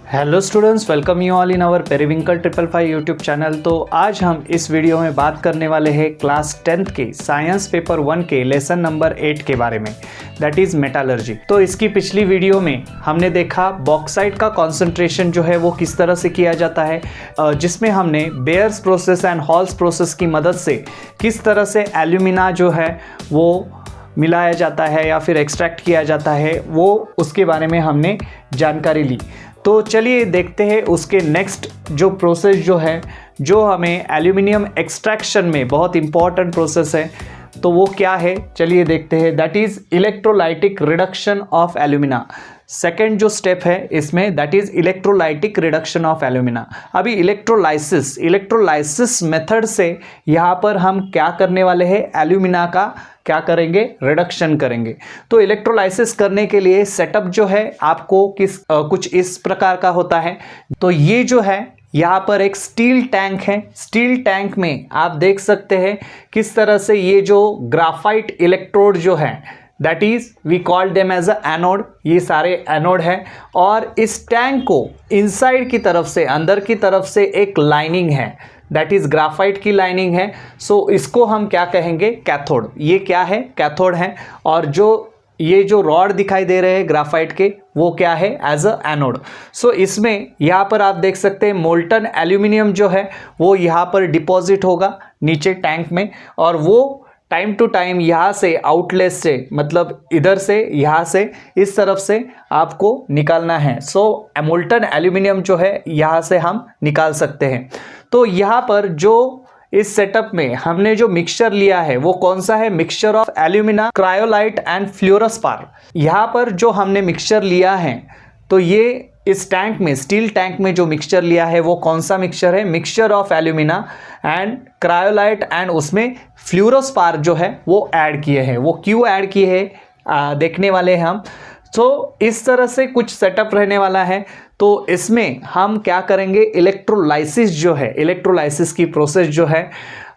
Hello students, welcome you all in our Periwinkle 555 YouTube channel. तो आज हम इस वीडियो में बात करने वाले हैं क्लास 10th के साइंस पेपर 1 के लेसन नंबर 8 के बारे में, दैट इज़ मेटालर्जी। तो इसकी पिछली वीडियो में हमने देखा बॉक्साइट का कॉन्सेंट्रेशन जो है वो किस तरह से किया जाता है, जिसमें हमने bears process and halls process की मदद से किस तरह से एल्यूमिना जो है वो मिलाया जाता है या फिर एक्सट्रैक्ट किया जाता है, वो उसके बारे में हमने जानकारी ली। तो चलिए देखते हैं उसके नेक्स्ट जो प्रोसेस जो है, जो हमें एल्यूमिनियम एक्सट्रैक्शन में बहुत इंपॉर्टेंट प्रोसेस है, तो वो क्या है चलिए देखते हैं। That is electrolytic reduction of alumina. Second जो स्टेप है इसमें, that is electrolytic reduction of alumina. अभी इलेक्ट्रोलाइसिस मेथड से यहाँ पर हम क्या करने वाले हैं, एल्यूमिना का क्या करेंगे, रिडक्शन करेंगे। तो इलेक्ट्रोलाइसिस करने के लिए सेटअप जो है आपको कुछ इस प्रकार का होता है। तो ये जो है यहाँ पर एक स्टील टैंक है। स्टील टैंक में आप देख सकते हैं किस तरह से ये जो ग्राफाइट इलेक्ट्रोड जो है, that is we called them as a anode, ये सारे एनोड है। और इस टैंक को इनसाइड की तरफ से, अंदर की तरफ से एक लाइनिंग है, दैट इज ग्राफाइट की लाइनिंग है। सो इसको हम क्या कहेंगे, कैथोड। ये क्या है, कैथोड है। और ये जो रॉड दिखाई दे रहे हैं ग्राफाइट के, वो क्या है, एज अ एनोड। सो इसमें यहाँ पर आप देख सकते हैं मोल्टन एल्यूमिनियम जो है वो यहाँ पर डिपॉजिट होगा नीचे टैंक में, और वो टाइम टू टाइम यहाँ से आउटलेट से, मतलब इधर से, यहाँ से, इस तरफ से आपको निकालना है। सो मोल्टन एल्यूमिनियम जो है यहाँ से हम निकाल सकते हैं। तो यहाँ पर जो इस सेटअप में हमने जो मिक्सचर लिया है वो कौन सा है, mixture of alumina, cryolite and fluorspar. यहाँ पर जो हमने मिक्सचर लिया है, तो ये इस टैंक में, स्टील टैंक में जो मिक्सचर लिया है वो कौन सा मिक्सचर है, mixture of alumina and cryolite and उसमें फ्लोरोस्पार जो है वो ऐड किए हैं। वो क्यों ऐड किए हैं देखने वाले हैं हम। तो इस तरह से कुछ सेटअप रहने वाला है। तो इसमें हम क्या करेंगे, इलेक्ट्रोलाइसिस जो है, इलेक्ट्रोलाइसिस की प्रोसेस जो है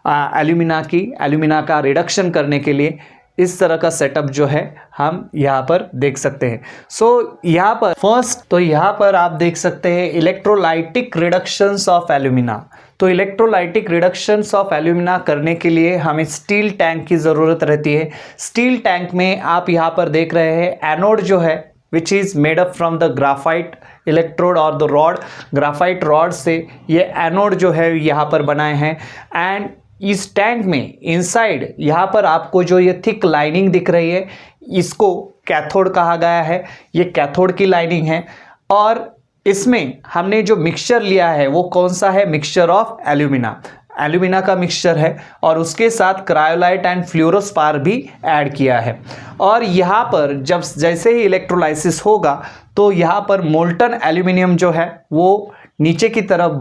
एल्यूमिना का रिडक्शन करने के लिए, इस तरह का सेटअप जो है हम यहाँ पर देख सकते हैं। सो यहाँ पर फर्स्ट, तो यहाँ पर आप देख सकते हैं इलेक्ट्रोलाइटिक रिडक्शंस ऑफ एल्यूमिना। तो इलेक्ट्रोलाइटिक रिडक्शंस ऑफ एल्यूमिना करने के लिए हमें स्टील टैंक की ज़रूरत रहती है। स्टील टैंक में आप यहाँ पर देख रहे हैं एनोड जो है, which is made up from the graphite electrode और द रॉड। ग्राफाइट रॉड से ये एनोड जो है यहाँ पर बनाए हैं। एंड इस टैंक में इनसाइड यहाँ पर आपको जो ये थिक लाइनिंग दिख रही है, इसको कैथोड कहा गया है। ये कैथोड की लाइनिंग है। और इसमें हमने जो मिक्सचर लिया है वो कौन सा है, मिक्सचर ऑफ एल्यूमिना का मिक्सचर है। और उसके साथ क्रायोलाइट एंड फ्लोरोस्पार भी ऐड किया है। और यहाँ पर जब जैसे ही इलेक्ट्रोलाइसिस होगा तो यहाँ पर मोल्टन एल्यूमिनियम जो है वो नीचे की तरफ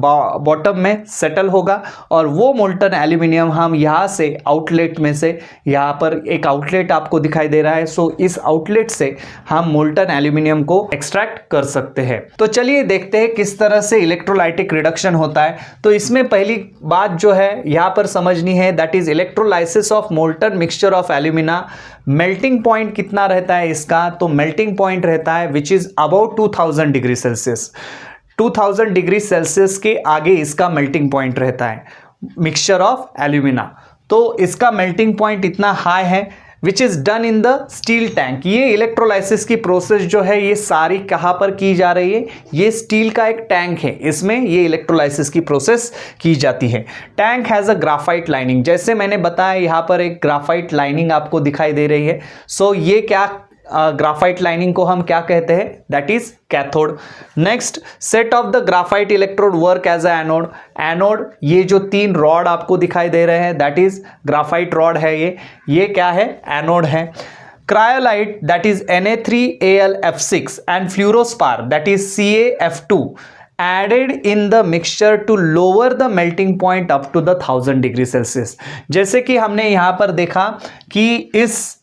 बॉटम में सेटल होगा। और वो मोल्टन एल्यूमिनियम हम यहाँ से आउटलेट में से, यहाँ पर एक आउटलेट आपको दिखाई दे रहा है, सो इस आउटलेट से हम मोल्टन एल्यूमिनियम को एक्सट्रैक्ट कर सकते हैं। तो चलिए देखते हैं किस तरह से इलेक्ट्रोलाइटिक रिडक्शन होता है। तो इसमें पहली बात जो है यहाँ पर समझनी है, that is electrolysis of molten mixture of alumina. Melting point कितना रहता है इसका, तो मेल्टिंग पॉइंट रहता है which is about 2000 degree Celsius. 2000 degree Celsius के आगे इसका मेल्टिंग पॉइंट रहता है मिक्सचर ऑफ एल्यूमिना। तो इसका मेल्टिंग पॉइंट इतना हाई है which is done in the steel tank. ये इलेक्ट्रोलाइसिस की प्रोसेस जो है ये सारी कहाँ पर की जा रही है, ये स्टील का एक टैंक है, इसमें ये इलेक्ट्रोलाइसिस की प्रोसेस की जाती है। Tank has a graphite lining, जैसे मैंने बताया यहाँ पर एक ग्राफाइट लाइनिंग आपको दिखाई दे रही है। सो ये क्या ग्राफाइट लाइनिंग को हम क्या कहते हैं, that is cathode. Next, set of the graphite electrode work as a anode. Anode, ये जो 3 रॉड आपको दिखाई दे रहे हैं, दैट इज ग्राफाइट रॉड है। ये क्या है, एनोड है। Cryolite, that is Na3Al(F6) and fluorspar, that is Ca(F2) added in the mixture to lower the melting point up to the 1000 degree Celsius. जैसे कि हमने यहाँ पर देखा कि इस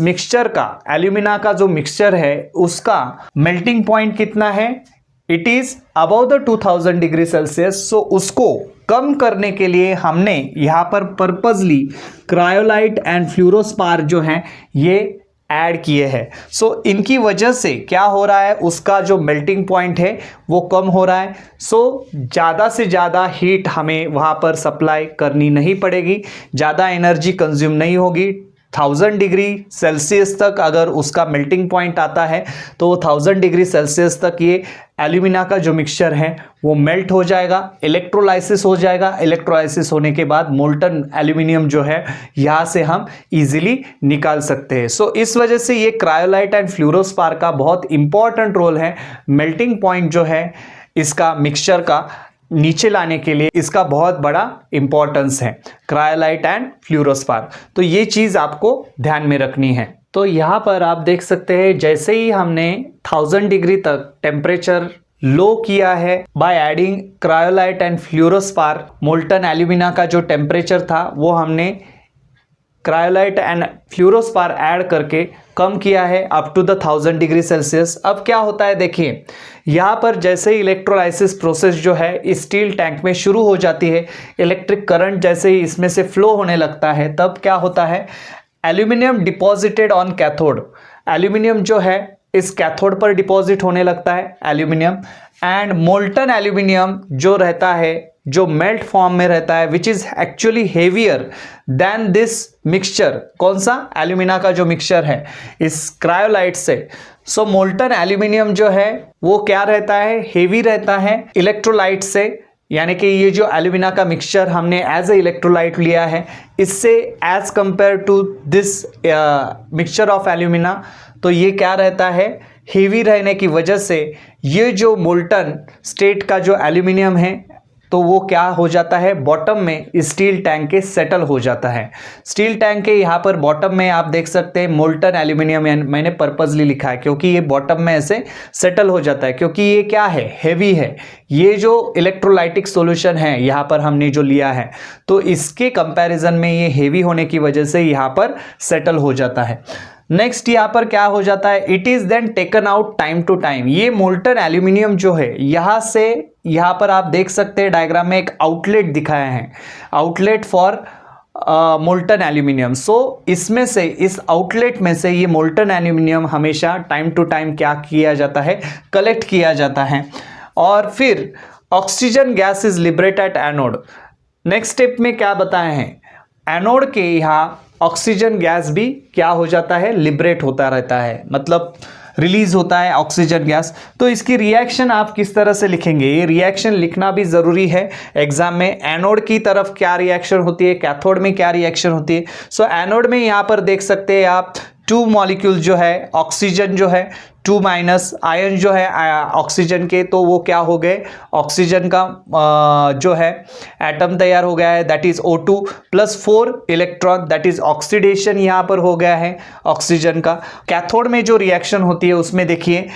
मिक्सचर का, एल्यूमिना का जो मिक्सचर है उसका मेल्टिंग पॉइंट कितना है, it is above the 2000 degree Celsius. So उसको कम करने के लिए हमने यहाँ पर पर्पजली क्रायोलाइट एंड फ्लोरोस्पार जो है ये ऐड किए हैं। सो इनकी वजह से क्या हो रहा है, उसका जो मेल्टिंग पॉइंट है वो कम हो रहा है। सो ज़्यादा से ज़्यादा हीट हमें वहाँ पर सप्लाई करनी नहीं पड़ेगी, ज़्यादा एनर्जी कंज्यूम नहीं होगी। 1000 डिग्री सेल्सियस तक अगर उसका मेल्टिंग पॉइंट आता है तो वो 1000 डिग्री सेल्सियस तक ये एल्यूमिना का जो मिक्सचर है वो मेल्ट हो जाएगा, इलेक्ट्रोलाइसिस हो जाएगा। इलेक्ट्रोलाइसिस होने के बाद मोल्टन एल्यूमिनियम जो है यहाँ से हम इजीली निकाल सकते हैं। सो इस वजह से ये क्रायोलाइट एंड फ्लोरोस्पार का बहुत इंपॉर्टेंट रोल है। मेल्टिंग पॉइंट जो है इसका मिक्सचर का नीचे लाने के लिए इसका बहुत बड़ा इंपॉर्टेंस है, क्रायोलाइट एंड फ्लोरोस्पार। तो ये चीज़ आपको ध्यान में रखनी है। तो यहाँ पर आप देख सकते हैं जैसे ही हमने 1000 डिग्री तक टेम्परेचर लो किया है by adding cryolite and fluorspar, molten alumina का जो टेम्परेचर था वो हमने क्रायोलाइट एंड फ्लोरोस्पार ऐड करके कम किया है up to the 1000 degree Celsius. अब क्या होता है देखिए, यहाँ पर जैसे ही इलेक्ट्रोलाइसिस प्रोसेस जो है स्टील टैंक में शुरू हो जाती है, इलेक्ट्रिक करंट जैसे ही इसमें से फ्लो होने लगता है, तब क्या होता है, aluminium deposited on cathode, aluminium जो है इस कैथोड पर डिपॉजिट होने लगता है एल्यूमिनियम, एंड मोल्टन एल्यूमिनियम जो रहता है, जो मेल्ट फॉर्म में रहता है, which is actually heavier than this mixture. कौन सा, एल्यूमिना का जो मिक्सचर है इस क्रायोलाइट से। सो मोल्टन एल्यूमिनियम जो है वो क्या रहता है, हेवी रहता है इलेक्ट्रोलाइट से, यानी कि ये जो एल्यूमिना का मिक्सचर हमने एज ए इलेक्ट्रोलाइट लिया है, इससे as compare to this mixture of alumina, तो ये क्या रहता है, हेवी रहने की वजह से ये जो मोल्टन स्टेट का जो एल्यूमिनियम है तो वो क्या हो जाता है, बॉटम में स्टील टैंक के सेटल हो जाता है। स्टील टैंक के यहाँ पर बॉटम में आप देख सकते हैं मोल्टन एल्यूमिनियम, मैंने पर्पसली लिखा है क्योंकि ये बॉटम में ऐसे सेटल हो जाता है, क्योंकि ये क्या है, हेवी है। ये जो इलेक्ट्रोलाइटिक सॉल्यूशन है यहाँ पर हमने जो लिया है, तो इसके कंपैरिजन में ये हेवी होने की वजह से यहाँ पर सेटल हो जाता है। नेक्स्ट यहाँ पर क्या हो जाता है, it is then taken out time to time. ये मोल्टन एल्यूमिनियम जो है यहाँ से, यहाँ पर आप देख सकते हैं डायग्राम में एक आउटलेट दिखाया है, आउटलेट फॉर मोल्टन एल्यूमिनियम। सो इसमें से, इस आउटलेट में से ये मोल्टन एल्यूमिनियम हमेशा टाइम टू टाइम क्या किया जाता है, कलेक्ट किया जाता है, और फिर oxygen gas is liberated at anode. Next step में क्या बताए हैं, एनोड के यहाँ ऑक्सीजन गैस भी क्या हो जाता है, लिबरेट होता रहता है, मतलब रिलीज होता है ऑक्सीजन गैस। तो इसकी रिएक्शन आप किस तरह से लिखेंगे, ये रिएक्शन लिखना भी ज़रूरी है एग्जाम में। एनोड की तरफ क्या रिएक्शन होती है, कैथोड में क्या रिएक्शन होती है। सो एनोड में यहाँ पर देख सकते हैं आप 2 मॉलिक्यूल जो है, ऑक्सीजन जो है 2 माइनस, आयन जो है ऑक्सीजन के, तो वो क्या हो गए, ऑक्सीजन का जो है एटम तैयार हो गया है, that is O2 plus 4 electron, that is oxidation यहाँ पर हो गया है ऑक्सीजन का। कैथोड में जो रिएक्शन होती है उसमें देखिए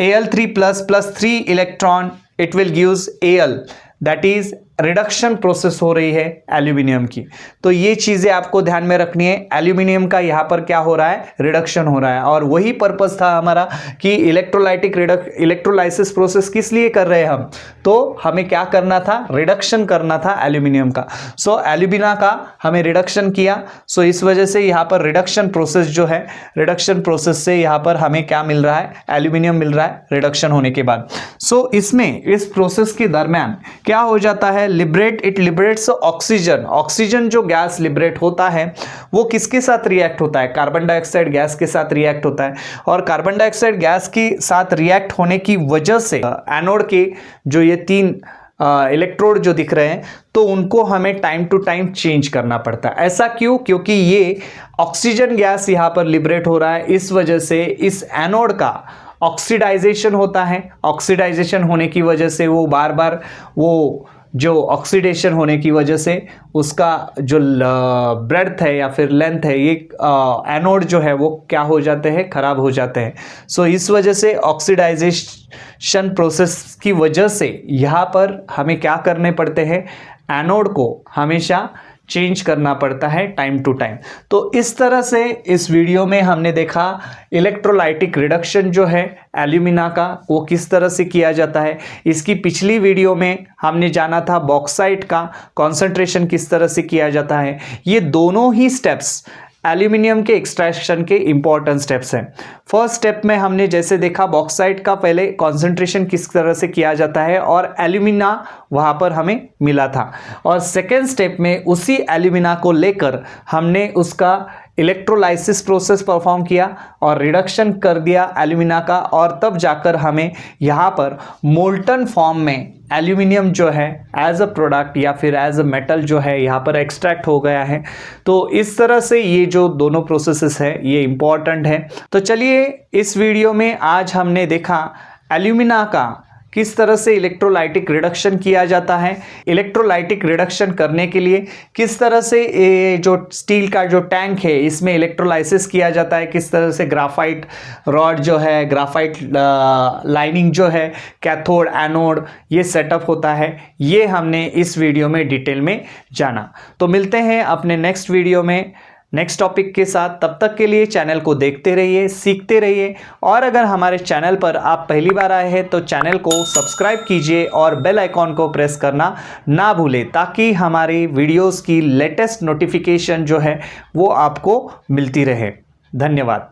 Al3 plus 3 electron, it will gives Al, that is reduction process हो रही है एल्यूमिनियम की। तो ये चीज़ें आपको ध्यान में रखनी है, एल्यूमिनियम का यहाँ पर क्या हो रहा है, रिडक्शन हो रहा है। और वही पर्पस था हमारा कि इलेक्ट्रोलाइसिस प्रोसेस किस लिए कर रहे हैं हम, तो हमें क्या करना था, रिडक्शन करना था एल्यूमिनियम का। सो एल्यूमिना का हमें रिडक्शन किया, सो इस वजह से यहाँ पर रिडक्शन प्रोसेस जो है, रिडक्शन प्रोसेस से यहाँ पर हमें क्या मिल रहा है, एल्यूमिनियम मिल रहा है रिडक्शन होने के बाद। सो इसमें, इस प्रोसेस के दरमियान क्या हो जाता है, इट लिबरेट्स ऑक्सीजन। ऑक्सीजन जो गैस लिबरेट होता है वो किसके साथ रिएक्ट होता है, कार्बन डाइऑक्साइड गैस के साथ रिएक्ट होता है, और कार्बन डाइऑक्साइड गैस के साथ रिएक्ट होने की वजह से एनोड के जो ये 3 इलेक्ट्रोड जो दिख रहे हैं, तो उनको हमें टाइम टू टाइम चेंज करना पड़ता है। ऐसा क्यों, क्योंकि ये ऑक्सीजन गैस यहाँ पर लिबरेट हो रहा है, इस वजह से इस एनोड का ऑक्सीडाइजेशन होता है। ऑक्सीडाइजेशन होने की वजह से वो बार बार, वो जो ऑक्सीडेशन होने की वजह से उसका जो ब्रेड्थ है या फिर लेंथ है, ये एनोड जो है वो क्या हो जाते हैं, खराब हो जाते हैं। सो इस वजह से ऑक्सीडाइजेशन प्रोसेस की वजह से यहाँ पर हमें क्या करने पड़ते हैं, एनोड को हमेशा चेंज करना पड़ता है टाइम टू टाइम। तो इस तरह से इस वीडियो में हमने देखा इलेक्ट्रोलाइटिक रिडक्शन जो है एल्यूमिना का, वो किस तरह से किया जाता है। इसकी पिछली वीडियो में हमने जाना था बॉक्साइट का कॉन्सेंट्रेशन किस तरह से किया जाता है। ये दोनों ही स्टेप्स एल्यूमिनियम के एक्सट्रैक्शन के इंपॉर्टेंट स्टेप्स हैं। फर्स्ट स्टेप में हमने जैसे देखा बॉक्साइट का पहले कॉन्सेंट्रेशन किस तरह से किया जाता है और एल्यूमिना वहाँ पर हमें मिला था, और सेकेंड स्टेप में उसी एल्यूमिना को लेकर हमने उसका इलेक्ट्रोलाइसिस प्रोसेस परफॉर्म किया और रिडक्शन कर दिया एल्यूमिना का, और तब जाकर हमें यहाँ पर मोल्टन फॉर्म में एल्यूमिनियम जो है एज अ प्रोडक्ट या फिर एज अ मेटल जो है यहाँ पर एक्सट्रैक्ट हो गया है। तो इस तरह से ये जो दोनों प्रोसेसेस है ये इंपॉर्टेंट है। तो चलिए इस वीडियो में आज हमने देखा एल्यूमिना का किस तरह से इलेक्ट्रोलाइटिक रिडक्शन किया जाता है, इलेक्ट्रोलाइटिक रिडक्शन करने के लिए किस तरह से ये जो स्टील का जो टैंक है इसमें इलेक्ट्रोलाइसिस किया जाता है, किस तरह से ग्राफाइट रॉड जो है, ग्राफाइट लाइनिंग जो है, कैथोड एनोड ये सेटअप होता है, ये हमने इस वीडियो में डिटेल में जाना। तो मिलते हैं अपने नेक्स्ट वीडियो में नेक्स्ट टॉपिक के साथ। तब तक के लिए चैनल को देखते रहिए, सीखते रहिए, और अगर हमारे चैनल पर आप पहली बार आए हैं तो चैनल को सब्सक्राइब कीजिए और बेल आइकॉन को प्रेस करना ना भूलें, ताकि हमारी वीडियोस की लेटेस्ट नोटिफिकेशन जो है वो आपको मिलती रहे। धन्यवाद।